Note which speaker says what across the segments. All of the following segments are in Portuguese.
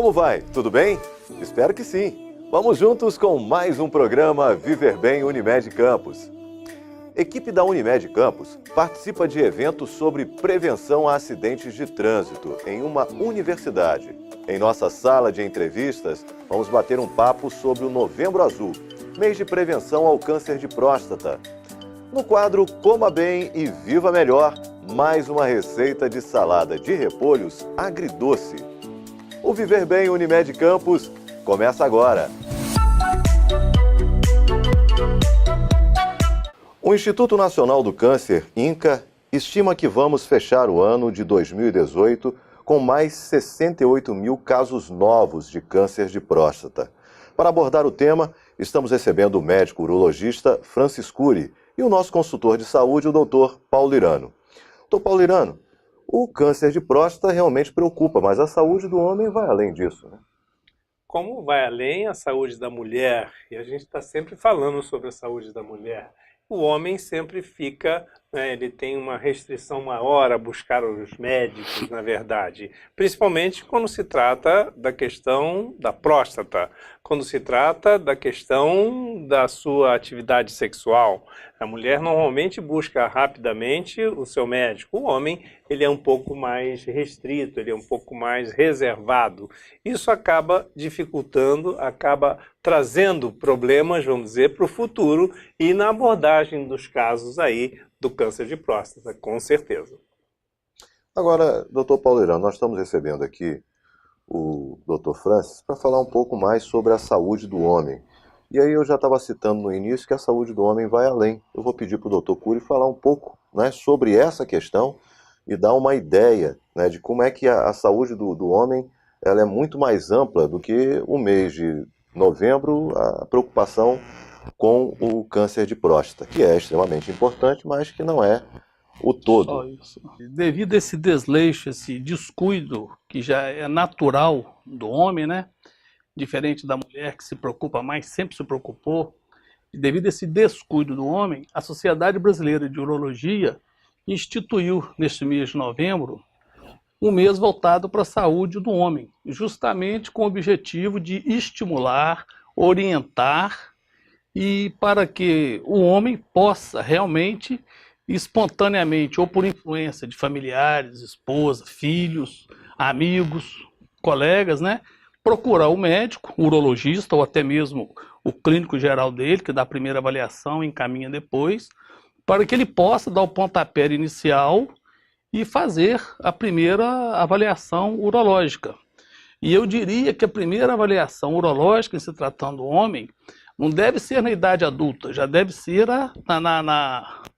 Speaker 1: Como vai? Tudo bem? Espero que sim. Vamos juntos com mais um programa Viver Bem Unimed Campos. Equipe da Unimed Campos participa de eventos sobre prevenção a acidentes de trânsito em uma universidade. Em nossa sala de entrevistas, vamos bater um papo sobre o Novembro Azul, mês de prevenção ao câncer de próstata. No quadro Coma Bem e Viva Melhor, mais uma receita de salada de repolhos agridoce. O Viver Bem Unimed Campos começa agora. O Instituto Nacional do Câncer, INCA, estima que vamos fechar o ano de 2018 com mais 68 mil casos novos de câncer de próstata. Para abordar o tema, estamos recebendo o médico urologista Francis Cury e o nosso consultor de saúde, o Dr. Paulo Irano. Dr. Paulo Irano, o câncer de próstata realmente preocupa, mas a saúde do homem vai além disso, né?
Speaker 2: Como vai além a saúde da mulher, e a gente está sempre falando sobre a saúde da mulher, o homem sempre fica, ele tem uma restrição maior a buscar os médicos, na verdade, principalmente quando se trata da questão da próstata, quando se trata da questão da sua atividade sexual. A mulher normalmente busca rapidamente o seu médico, o homem ele é um pouco mais restrito, ele é um pouco mais reservado. Isso acaba dificultando, acaba trazendo problemas, vamos dizer, para o futuro e na abordagem dos casos aí do câncer de próstata, com certeza.
Speaker 1: Agora, Dr. Paulo Irano, nós estamos recebendo aqui o Dr. Francis para falar um pouco mais sobre a saúde do homem. E aí eu já estava citando no início que a saúde do homem vai além. Eu vou pedir para o Dr. Cury falar um pouco, né, sobre essa questão e dar uma ideia, né, de como é que a saúde do homem ela é muito mais ampla do que o mês de novembro, a preocupação com o câncer de próstata, que é extremamente importante, mas que não é o todo.
Speaker 3: Só isso. Devido a esse desleixo, esse descuido que já é natural do homem, né? Diferente da mulher que se preocupa mais, sempre se preocupou, devido a esse descuido do homem, a Sociedade Brasileira de Urologia instituiu neste mês de novembro um mês voltado para a saúde do homem, justamente com o objetivo de estimular, orientar e para que o homem possa realmente, espontaneamente, ou por influência de familiares, esposa, filhos, amigos, colegas, né, procurar o médico, o urologista ou até mesmo o clínico geral dele, que dá a primeira avaliação e encaminha depois, para que ele possa dar o pontapé inicial e fazer a primeira avaliação urológica. E eu diria que a primeira avaliação urológica, em se tratando do homem, não deve ser na idade adulta, já deve ser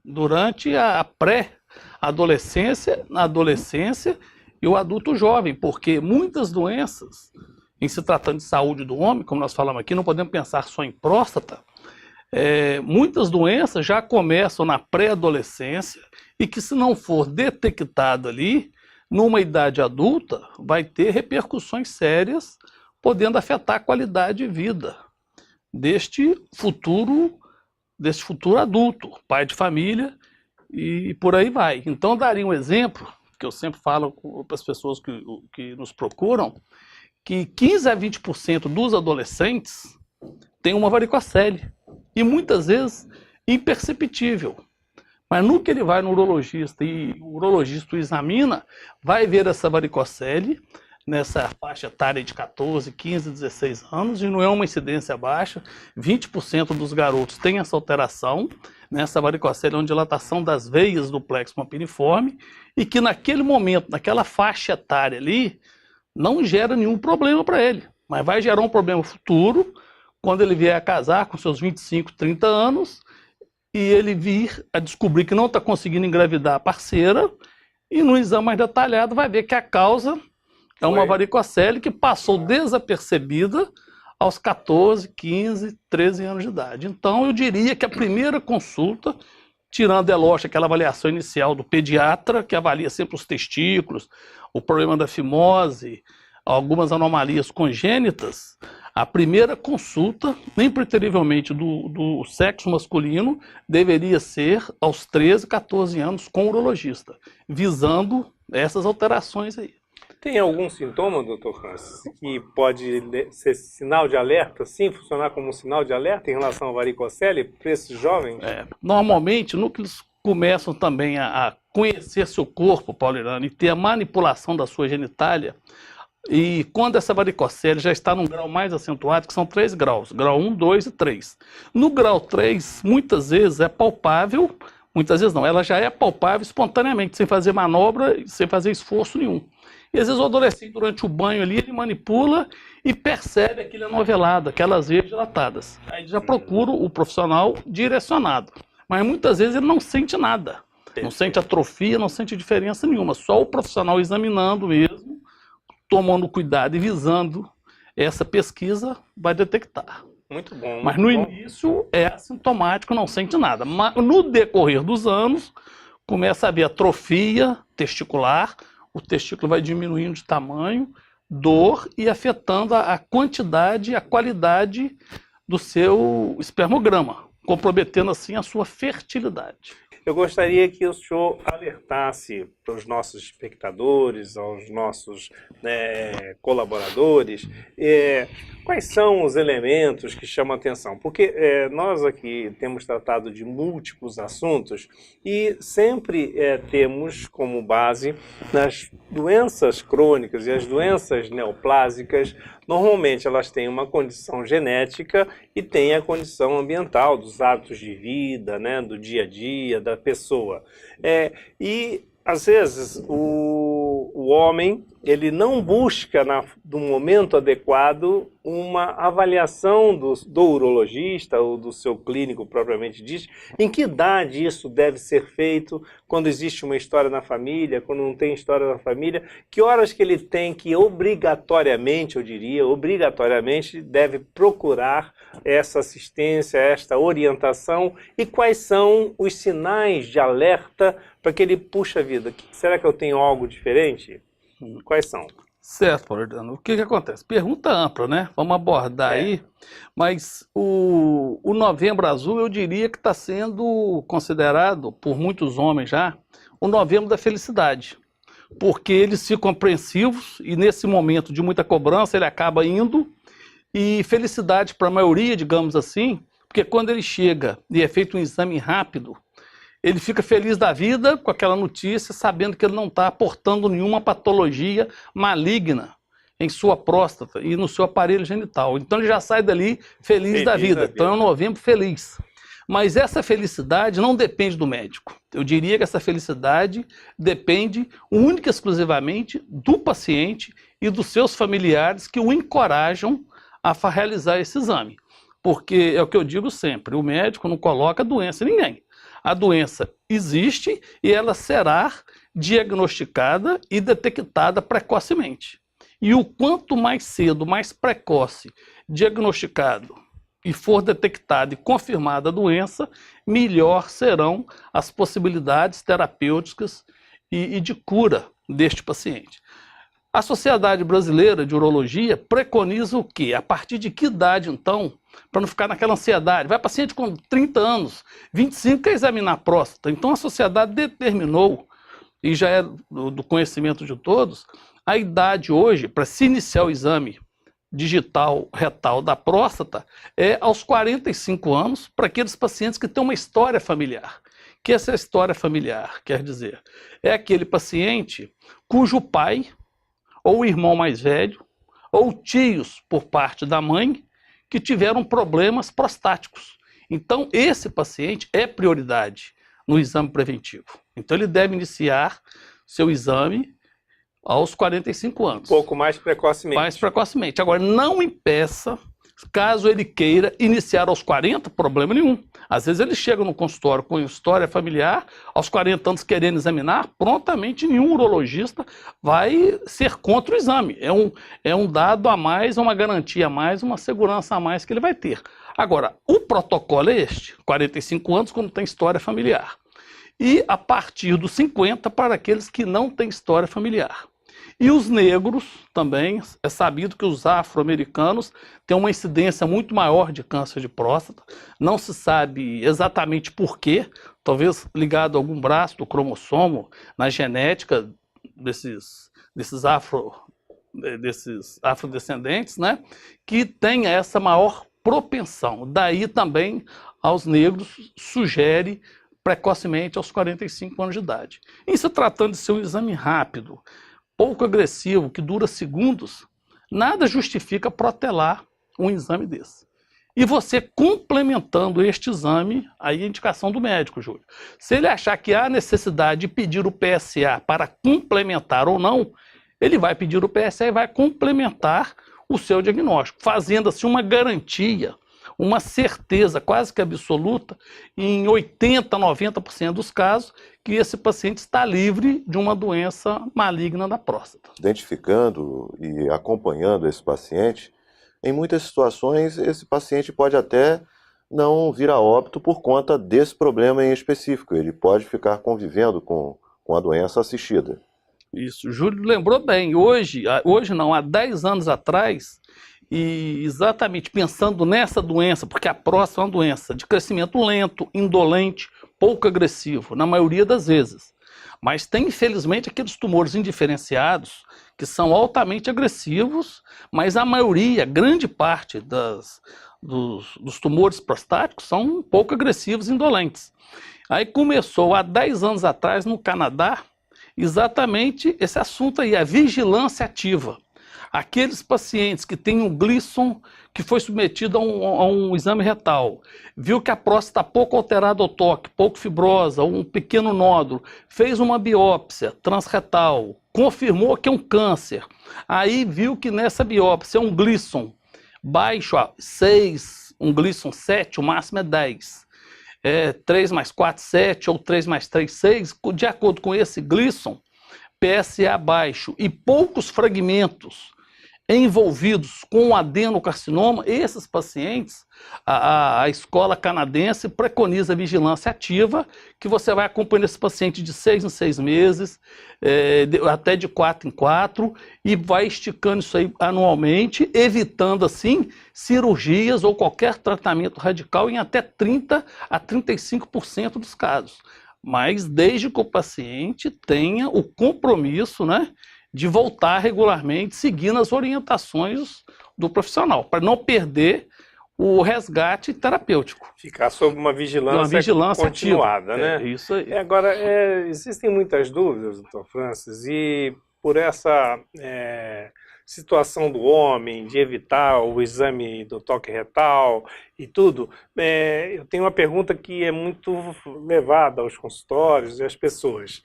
Speaker 3: durante a pré-adolescência, na adolescência e o adulto jovem, porque muitas doenças, em se tratando de saúde do homem, como nós falamos aqui, não podemos pensar só em próstata, muitas doenças já começam na pré-adolescência e que se não for detectado ali, numa idade adulta, vai ter repercussões sérias, podendo afetar a qualidade de vida deste futuro adulto, pai de família e por aí vai. Então, daria um exemplo, que eu sempre falo para as pessoas que nos procuram, que 15 a 20% dos adolescentes têm uma varicocele, e muitas vezes imperceptível. Mas no que ele vai no urologista e o urologista o examina, vai ver essa varicocele nessa faixa etária de 14, 15, 16 anos, e não é uma incidência baixa, 20% dos garotos têm essa alteração, nessa varicocele, uma dilatação das veias do plexo papiliforme, e que naquele momento, naquela faixa etária ali, não gera nenhum problema para ele, mas vai gerar um problema futuro, quando ele vier a casar com seus 25, 30 anos, e ele vir a descobrir que não está conseguindo engravidar a parceira, e no exame mais detalhado vai ver que a causa é uma varicocele que passou desapercebida aos 14, 15, 13 anos de idade. Então eu diria que a primeira consulta, tirando, é lógico, aquela avaliação inicial do pediatra, que avalia sempre os testículos, o problema da fimose, algumas anomalias congênitas, a primeira consulta, impreterivelmente do sexo masculino, deveria ser aos 13, 14 anos com o urologista, visando essas alterações aí.
Speaker 2: Tem algum sintoma, doutor Francis, que pode ser sinal de alerta, sim, funcionar como um sinal de alerta em relação à varicocele para esses jovens?
Speaker 3: Normalmente, no que eles começam também a conhecer seu corpo, Paulo Irano, e ter a manipulação da sua genitália, e quando essa varicocele já está num grau mais acentuado, que são 3 graus, grau 1, 2 e 3. No grau 3, muitas vezes é palpável, muitas vezes não, ela já é palpável espontaneamente, sem fazer manobra, sem fazer esforço nenhum. E às vezes o adolescente, durante o banho ali, ele manipula e percebe aquilo anovelado, aquelas veias dilatadas. Aí já procura o profissional direcionado. Mas muitas vezes ele não sente nada. Não sente atrofia, não sente diferença nenhuma. Só o profissional examinando mesmo, tomando cuidado e visando essa pesquisa, vai detectar.
Speaker 2: Muito bom.
Speaker 3: Mas no início é assintomático, não sente nada. Mas no decorrer dos anos, começa a haver atrofia testicular, o testículo vai diminuindo de tamanho, dor e afetando a quantidade e a qualidade do seu espermograma, comprometendo assim a sua fertilidade.
Speaker 2: Eu gostaria que o senhor alertasse para os nossos espectadores, aos nossos colaboradores, quais são os elementos que chamam a atenção. Porque nós aqui temos tratado de múltiplos assuntos e sempre temos como base nas doenças crônicas e as doenças neoplásicas. Normalmente elas têm uma condição genética e têm a condição ambiental, dos hábitos de vida, né, do dia a dia, da pessoa. E às vezes o homem ele não busca no momento adequado uma avaliação do urologista ou do seu clínico propriamente dito, em que idade isso deve ser feito, quando existe uma história na família, quando não tem história na família, que horas que ele tem que obrigatoriamente, eu diria, obrigatoriamente deve procurar essa assistência, esta orientação, e quais são os sinais de alerta para que ele, puxa vida, será que eu tenho algo diferente? Quais são?
Speaker 3: Certo, Paulo Irano. O que acontece? Pergunta ampla, né? Vamos abordar aí, mas o Novembro Azul eu diria que está sendo considerado, por muitos homens já, o Novembro da Felicidade, porque eles ficam apreensivos e nesse momento de muita cobrança ele acaba indo, e felicidade para a maioria, digamos assim, porque quando ele chega e é feito um exame rápido, ele fica feliz da vida com aquela notícia, sabendo que ele não está aportando nenhuma patologia maligna em sua próstata e no seu aparelho genital. Então ele já sai dali feliz da vida. Então é um novembro feliz. Mas essa felicidade não depende do médico. Eu diria que essa felicidade depende única e exclusivamente do paciente e dos seus familiares que o encorajam a realizar esse exame. Porque é o que eu digo sempre, o médico não coloca doença em ninguém. A doença existe e ela será diagnosticada e detectada precocemente. E o quanto mais cedo, mais precoce, diagnosticado e for detectada e confirmada a doença, melhor serão as possibilidades terapêuticas e de cura deste paciente. A Sociedade Brasileira de Urologia preconiza o quê? A partir de que idade, então, para não ficar naquela ansiedade? Vai paciente com 30 anos, 25 quer examinar a próstata. Então a sociedade determinou, e já é do conhecimento de todos, a idade hoje para se iniciar o exame digital retal da próstata é aos 45 anos para aqueles pacientes que têm uma história familiar. Que essa história familiar, quer dizer, é aquele paciente cujo pai ou o irmão mais velho, ou tios por parte da mãe, que tiveram problemas prostáticos. Então, esse paciente é prioridade no exame preventivo. Então, ele deve iniciar seu exame aos 45 anos.
Speaker 2: Um pouco mais precocemente.
Speaker 3: Mais precocemente. Agora, não impeça, caso ele queira iniciar aos 40, problema nenhum. Às vezes ele chega no consultório com história familiar, aos 40 anos querendo examinar, prontamente nenhum urologista vai ser contra o exame. É um dado a mais, uma garantia a mais, uma segurança a mais que ele vai ter. Agora, o protocolo é este, 45 anos quando tem história familiar. E a partir dos 50 para aqueles que não têm história familiar. E os negros também, é sabido que os afro-americanos têm uma incidência muito maior de câncer de próstata. Não se sabe exatamente por quê, talvez ligado a algum braço do cromossomo, na genética desses afrodescendentes, né, que tem essa maior propensão. Daí também aos negros sugere precocemente aos 45 anos de idade. Em se tratando de ser um exame rápido, pouco agressivo, que dura segundos, nada justifica protelar um exame desse. E você complementando este exame, aí a indicação do médico, Júlio. Se ele achar que há necessidade de pedir o PSA para complementar ou não, ele vai pedir o PSA e vai complementar o seu diagnóstico, fazendo assim uma garantia, uma certeza quase que absoluta, em 80%, 90% dos casos, que esse paciente está livre de uma doença maligna da próstata.
Speaker 1: Identificando e acompanhando esse paciente, em muitas situações esse paciente pode até não vir a óbito por conta desse problema em específico. Ele pode ficar convivendo com a doença assistida.
Speaker 3: Isso, Júlio lembrou bem. Hoje não, há 10 anos atrás, e exatamente pensando nessa doença, porque a próstata é uma doença de crescimento lento, indolente, pouco agressivo, na maioria das vezes. Mas tem, infelizmente, aqueles tumores indiferenciados que são altamente agressivos, mas a maioria, grande parte dos tumores prostáticos são pouco agressivos e indolentes. Aí começou, há 10 anos atrás, no Canadá, exatamente esse assunto aí, a vigilância ativa. Aqueles pacientes que têm um Gleason, que foi submetido a um exame retal, viu que a próstata está pouco alterada ao toque, pouco fibrosa, um pequeno nódulo, fez uma biópsia transretal, confirmou que é um câncer, aí viu que nessa biópsia é um Gleason baixo, 6, um Gleason 7, o máximo é 10. 3 mais 4, 7, ou 3 mais 3, 6, de acordo com esse Gleason, PSA baixo e poucos fragmentos envolvidos com adenocarcinoma, esses pacientes, a escola canadense preconiza vigilância ativa, que você vai acompanhando esse paciente de 6 em 6 meses, até de 4 em 4, e vai esticando isso aí anualmente, evitando assim cirurgias ou qualquer tratamento radical em até 30% a 35% dos casos. Mas desde que o paciente tenha o compromisso, né, de voltar regularmente, seguindo as orientações do profissional, para não perder o resgate terapêutico.
Speaker 2: Ficar sob uma vigilância continuada,
Speaker 3: ativa,
Speaker 2: né?
Speaker 3: Isso aí.
Speaker 2: Agora, existem muitas dúvidas, doutor Francis, e por essa situação do homem, de evitar o exame do toque retal e tudo, eu tenho uma pergunta que é muito levada aos consultórios e às pessoas.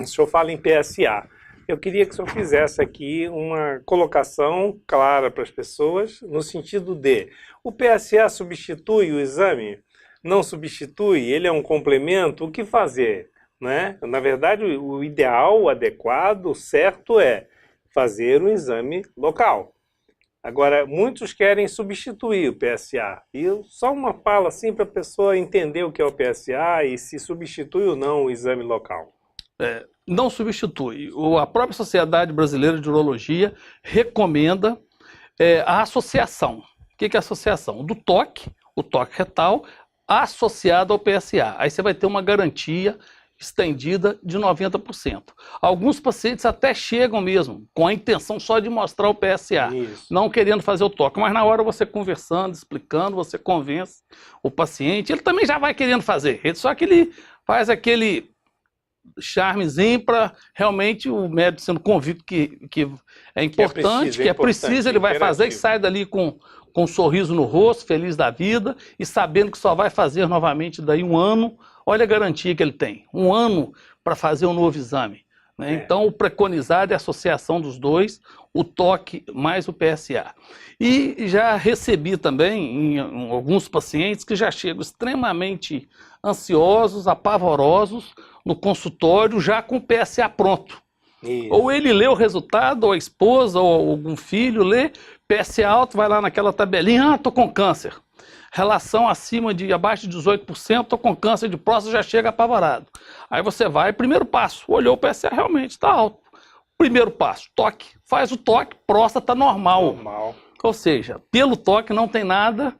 Speaker 2: O senhor fala em PSA. Eu queria que o senhor fizesse aqui uma colocação clara para as pessoas, no sentido de, o PSA substitui o exame? Não substitui? Ele é um complemento? O que fazer? Né? Na verdade, o ideal, o adequado, o certo é fazer um exame local. Agora, muitos querem substituir o PSA. E só uma fala assim para a pessoa entender o que é o PSA e se substitui ou não o exame local.
Speaker 3: Não substitui. A própria Sociedade Brasileira de Urologia recomenda a associação. O que é a associação? Do toque, o toque retal, associado ao PSA. Aí você vai ter uma garantia estendida de 90%. Alguns pacientes até chegam mesmo com a intenção só de mostrar o PSA,
Speaker 2: Isso.
Speaker 3: não querendo fazer o toque, mas na hora você conversando, explicando, você convence o paciente, ele também já vai querendo fazer, só que ele faz aquele charmezinho para realmente o médico sendo convicto que é importante, que é preciso, ele vai fazer e sai dali com um sorriso no rosto, feliz da vida e sabendo que só vai fazer novamente daí um ano. Olha a garantia que ele tem, um ano para fazer um novo exame. Né? Então, o preconizado é a associação dos dois, o toque mais o PSA. E já recebi também em alguns pacientes que já chegam extremamente ansiosos, apavorosos, no consultório, já com o PSA pronto.
Speaker 2: Isso.
Speaker 3: Ou ele lê o resultado, ou a esposa, ou algum filho lê, PSA alto, vai lá naquela tabelinha, tô com câncer. Relação abaixo de 18%, estou com câncer de próstata, já chega apavorado. Aí você vai, primeiro passo, olhou o PSA, realmente está alto. Primeiro passo, toque. Faz o toque, próstata normal. Ou seja, pelo toque não tem nada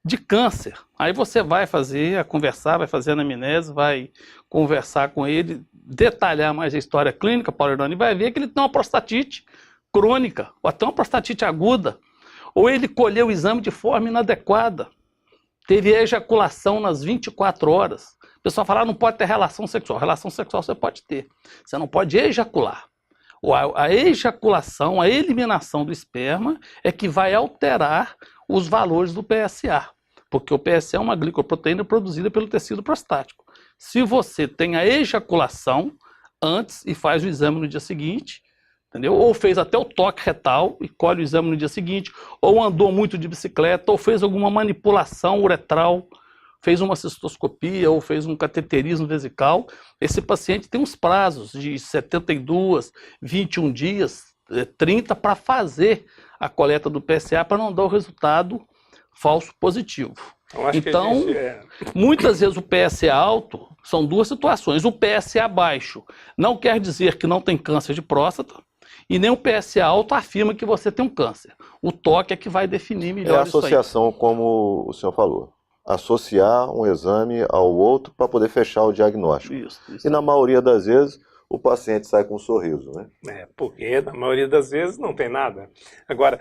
Speaker 3: de câncer. Aí você vai fazer, conversar, vai fazer a anamnese, vai conversar com ele detalhar mais a história clínica, Paulo Hernani, vai ver que ele tem uma prostatite crônica, ou até uma prostatite aguda, ou ele colheu o exame de forma inadequada, teve ejaculação nas 24 horas. O pessoal fala, não pode ter relação sexual. Relação sexual você pode ter, você não pode ejacular. A ejaculação, a eliminação do esperma é que vai alterar os valores do PSA, porque o PSA é uma glicoproteína produzida pelo tecido prostático. Se você tem a ejaculação antes e faz o exame no dia seguinte, entendeu? Ou fez até o toque retal e colhe o exame no dia seguinte, ou andou muito de bicicleta, ou fez alguma manipulação uretral, fez uma cistoscopia ou fez um cateterismo vesical, esse paciente tem uns prazos de 72, 21 dias, 30 para fazer a coleta do PSA para não dar o resultado falso positivo. Então, muitas vezes o PSA alto são duas situações. O PSA baixo não quer dizer que não tem câncer de próstata e nem o PSA alto afirma que você tem um câncer. O toque é que vai definir melhor
Speaker 1: isso aí. É a associação, como o senhor falou. Associar um exame ao outro para poder fechar o diagnóstico. Isso. E na maioria das vezes o paciente sai com um sorriso, né?
Speaker 2: Porque na maioria das vezes não tem nada. Agora,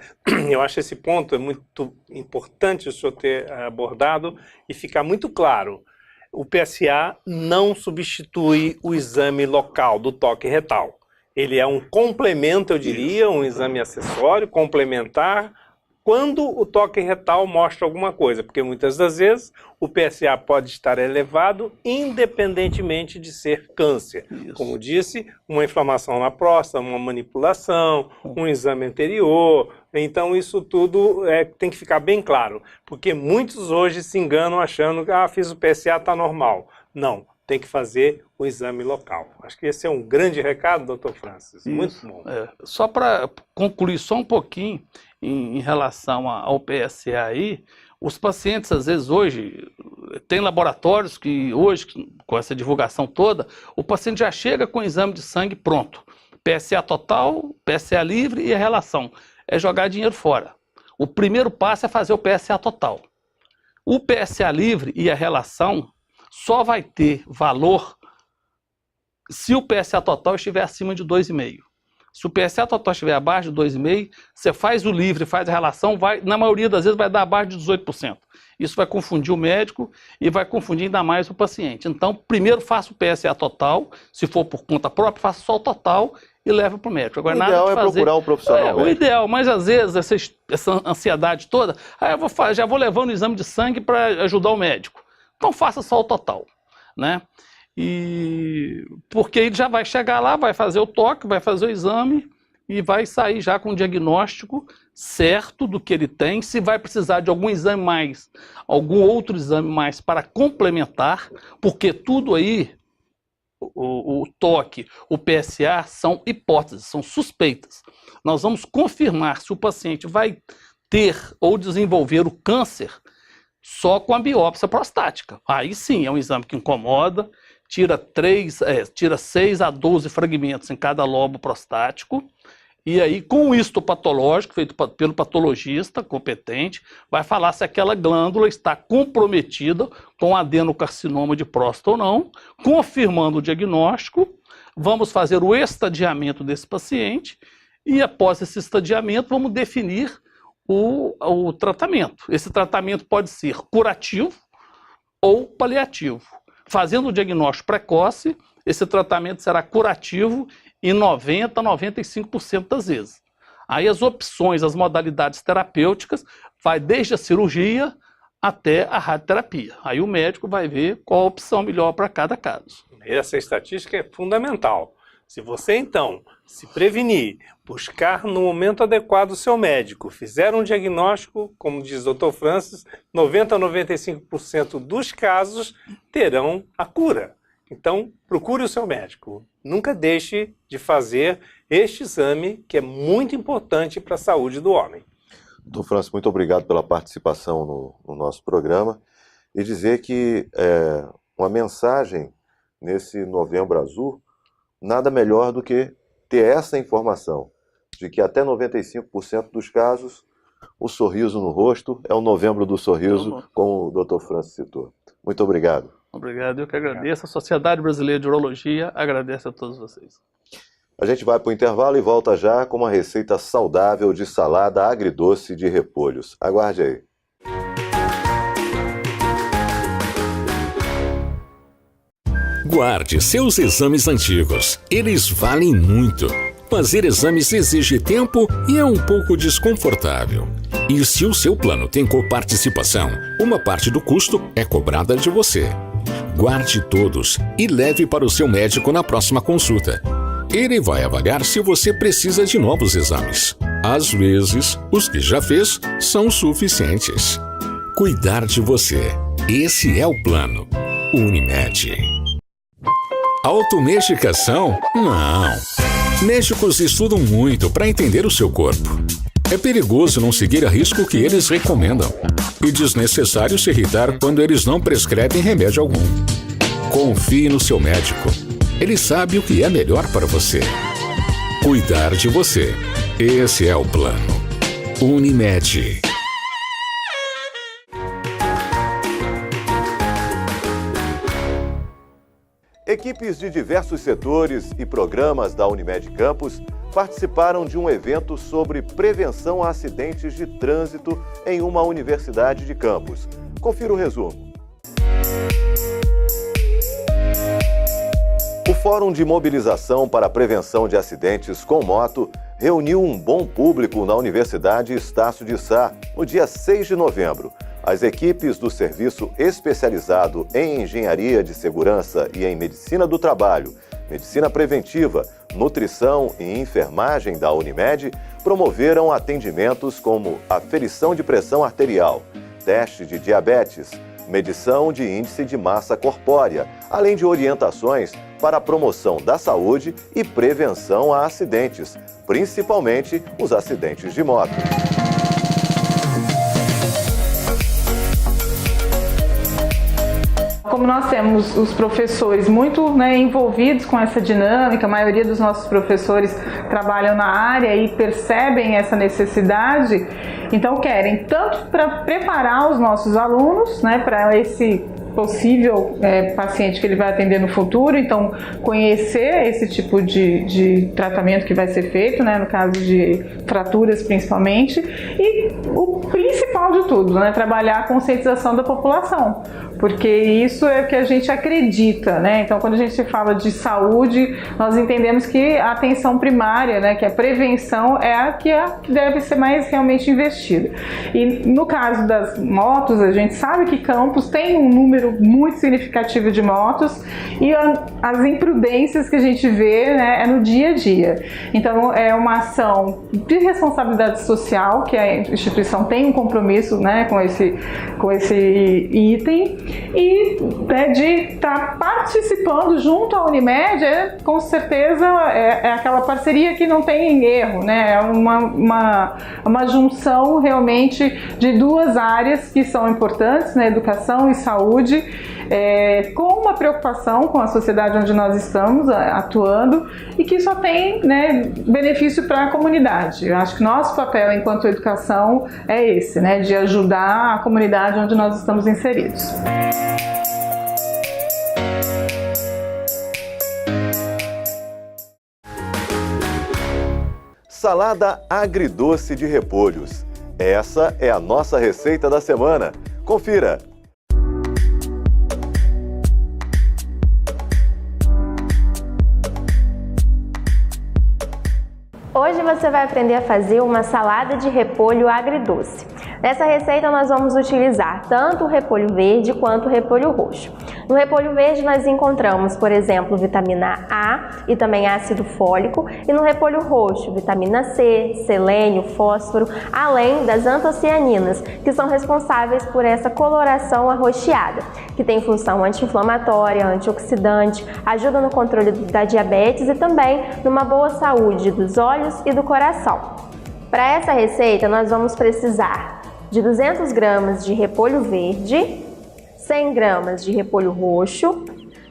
Speaker 2: eu acho esse ponto é muito importante o senhor ter abordado e ficar muito claro. O PSA não substitui o exame local do toque retal. Ele é um complemento, eu diria, um exame acessório, complementar, quando o toque retal mostra alguma coisa, porque muitas das vezes o PSA pode estar elevado independentemente de ser câncer. Isso. Como disse, uma inflamação na próstata, uma manipulação, um exame anterior. Então isso tudo tem que ficar bem claro, porque muitos hoje se enganam achando que fiz o PSA, está normal. Não, tem que fazer o exame local. Acho que esse é um grande recado, doutor Francis. Isso. Muito bom.
Speaker 3: Só para concluir só um pouquinho, em relação ao PSA aí, os pacientes às vezes hoje, tem laboratórios que hoje, com essa divulgação toda, o paciente já chega com o exame de sangue pronto. PSA total, PSA livre e a relação. É jogar dinheiro fora. O primeiro passo é fazer o PSA total. O PSA livre e a relação só vai ter valor se o PSA total estiver acima de 2,5. Se o PSA total estiver abaixo de 2,5, você faz o livre, faz a relação, na maioria das vezes vai dar abaixo de 18%. Isso vai confundir o médico e vai confundir ainda mais o paciente. Então, primeiro faça o PSA total, se for por conta própria, faça só o total e leva para o médico. Agora,
Speaker 1: o ideal é procurar um profissional.
Speaker 3: O ideal, mas às vezes essa ansiedade toda, já vou levando o exame de sangue para ajudar o médico. Então faça só o total, né? Porque ele já vai chegar lá, vai fazer o toque, vai fazer o exame e vai sair já com o diagnóstico certo do que ele tem. Se vai precisar de algum exame mais, algum outro exame mais para complementar, porque tudo aí, o toque, o PSA, são hipóteses, são suspeitas. Nós vamos confirmar se o paciente vai ter ou desenvolver o câncer só com a biópsia prostática. Aí sim, é um exame que incomoda, tira 6 a 12 fragmentos em cada lobo prostático, e aí com o histopatológico, feito pelo patologista competente, vai falar se aquela glândula está comprometida com adenocarcinoma de próstata ou não. Confirmando o diagnóstico, vamos fazer o estadiamento desse paciente, e após esse estadiamento vamos definir o tratamento. Esse tratamento pode ser curativo ou paliativo. Fazendo o diagnóstico precoce, esse tratamento será curativo em 90% a 95% das vezes. Aí as opções, as modalidades terapêuticas, vai desde a cirurgia até a radioterapia. Aí o médico vai ver qual a opção melhor para cada caso.
Speaker 2: Essa estatística é fundamental. Se você, então, se prevenir, buscar no momento adequado o seu médico, fizer um diagnóstico, como diz o Dr. Francis, 90% a 95% dos casos terão a cura. Então, procure o seu médico. Nunca deixe de fazer este exame, que é muito importante para a saúde do homem.
Speaker 1: Dr. Francis, muito obrigado pela participação no nosso programa. E dizer que uma mensagem nesse Novembro Azul, nada melhor do que ter essa informação, de que até 95% dos casos, o sorriso no rosto é o Novembro do Sorriso, como o Dr. Francis citou. Muito obrigado.
Speaker 3: Obrigado, eu que agradeço. A Sociedade Brasileira de Urologia agradece a todos vocês.
Speaker 1: A gente vai para o intervalo e volta já com uma receita saudável de salada agridoce de repolhos. Aguarde aí.
Speaker 4: Guarde seus exames antigos. Eles valem muito. Fazer exames exige tempo e é um pouco desconfortável. E se o seu plano tem coparticipação, uma parte do custo é cobrada de você. Guarde todos e leve para o seu médico na próxima consulta. Ele vai avaliar se você precisa de novos exames. Às vezes, os que já fez são suficientes. Cuidar de você. Esse é o plano. Unimed. Automedicação? Não. Médicos estudam muito para entender o seu corpo. É perigoso não seguir a risco que eles recomendam. E desnecessário se irritar quando eles não prescrevem remédio algum. Confie no seu médico. Ele sabe o que é melhor para você. Cuidar de você. Esse é o plano. Unimed.
Speaker 1: Equipes de diversos setores e programas da Unimed Campos participaram de um evento sobre prevenção a acidentes de trânsito em uma universidade de Campos. Confira o resumo. O Fórum de Mobilização para a Prevenção de Acidentes com Moto reuniu um bom público na Universidade Estácio de Sá, no dia 6 de novembro. As equipes do Serviço Especializado em Engenharia de Segurança e em Medicina do Trabalho, Medicina Preventiva, Nutrição e Enfermagem da Unimed promoveram atendimentos como aferição de pressão arterial, teste de diabetes, medição de índice de massa corpórea, além de orientações para a promoção da saúde e prevenção a acidentes, principalmente os acidentes de moto.
Speaker 5: Como nós temos os professores muito envolvidos com essa dinâmica, a maioria dos nossos professores trabalham na área e percebem essa necessidade, então querem tanto para preparar os nossos alunos, para esse possível paciente que ele vai atender no futuro, então conhecer esse tipo de tratamento que vai ser feito, no caso de fraturas principalmente, e o principal de tudo, trabalhar a conscientização da população, porque isso é o que a gente acredita, Então quando a gente fala de saúde, nós entendemos que a atenção primária, que a prevenção é a que deve ser mais realmente investida. E no caso das motos, a gente sabe que Campos tem um número muito significativo de motos e as imprudências que a gente vê é no dia a dia. Então é uma ação de responsabilidade social, que a instituição tem um compromisso com esse item, e de estar participando junto à Unimed, com certeza é aquela parceria que não tem erro, é uma junção realmente de duas áreas que são importantes, educação e saúde, com uma preocupação com a sociedade onde nós estamos atuando e que só tem benefício para a comunidade. Eu acho que nosso papel enquanto educação é esse, de ajudar a comunidade onde nós estamos inseridos.
Speaker 1: Salada agridoce de repolhos. Essa é a nossa receita da semana. Confira!
Speaker 6: Hoje você vai aprender a fazer uma salada de repolho agridoce. Nessa receita nós vamos utilizar tanto o repolho verde quanto o repolho roxo. No repolho verde nós encontramos, por exemplo, vitamina A e também ácido fólico, e no repolho roxo, vitamina C, selênio, fósforo, além das antocianinas, que são responsáveis por essa coloração arroxeada, que tem função anti-inflamatória, antioxidante, ajuda no controle da diabetes e também numa boa saúde dos olhos e do coração. Para essa receita nós vamos precisar de 200 gramas de repolho verde, 100 gramas de repolho roxo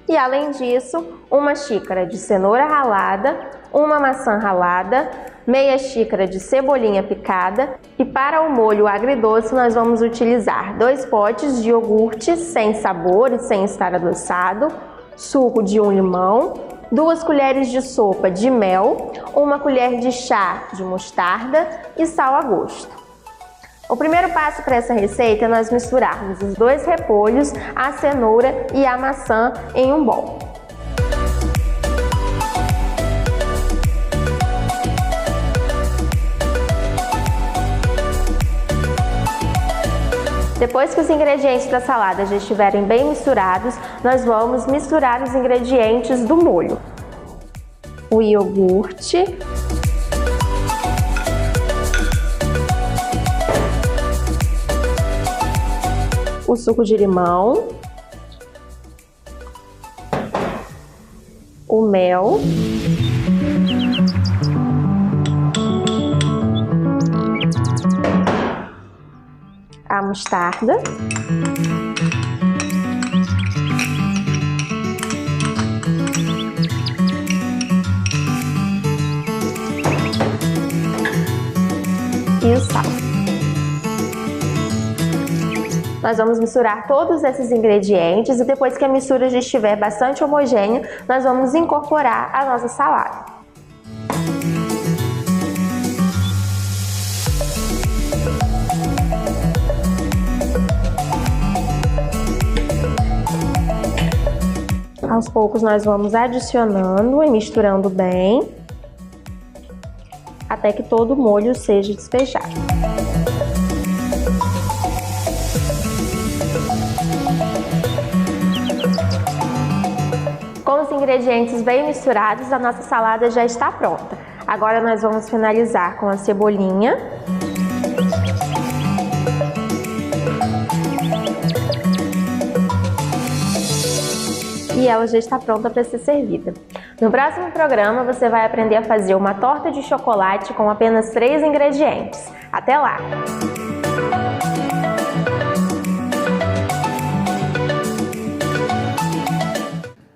Speaker 6: e, além disso, uma xícara de cenoura ralada, uma maçã ralada, meia xícara de cebolinha picada e para o molho agridoce nós vamos utilizar 2 potes de iogurte sem sabor e sem estar adoçado, suco de 1 limão, 2 colheres de sopa de mel, 1 colher de chá de mostarda e sal a gosto. O primeiro passo para essa receita é nós misturarmos os 2 repolhos, a cenoura e a maçã em um bowl. Depois que os ingredientes da salada já estiverem bem misturados, nós vamos misturar os ingredientes do molho. O iogurte, o suco de limão, o mel, a mostarda, e o sal. Nós vamos misturar todos esses ingredientes e depois que a mistura já estiver bastante homogênea, nós vamos incorporar a nossa salada. Aos poucos nós vamos adicionando e misturando bem, até que todo o molho seja despejado. Com os ingredientes bem misturados, a nossa salada já está pronta. Agora nós vamos finalizar com a cebolinha. E ela já está pronta para ser servida. No próximo programa você vai aprender a fazer uma torta de chocolate com apenas 3 ingredientes. Até lá!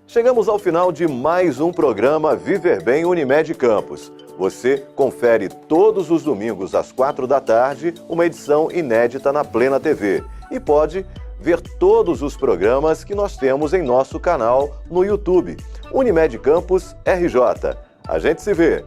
Speaker 1: Chegamos ao final de mais um programa Viver Bem Unimed Campos. Você confere todos os domingos às 4 da tarde uma edição inédita na Plena TV e pode ver todos os programas que nós temos em nosso canal no YouTube, Unimed Campos RJ. A gente se vê!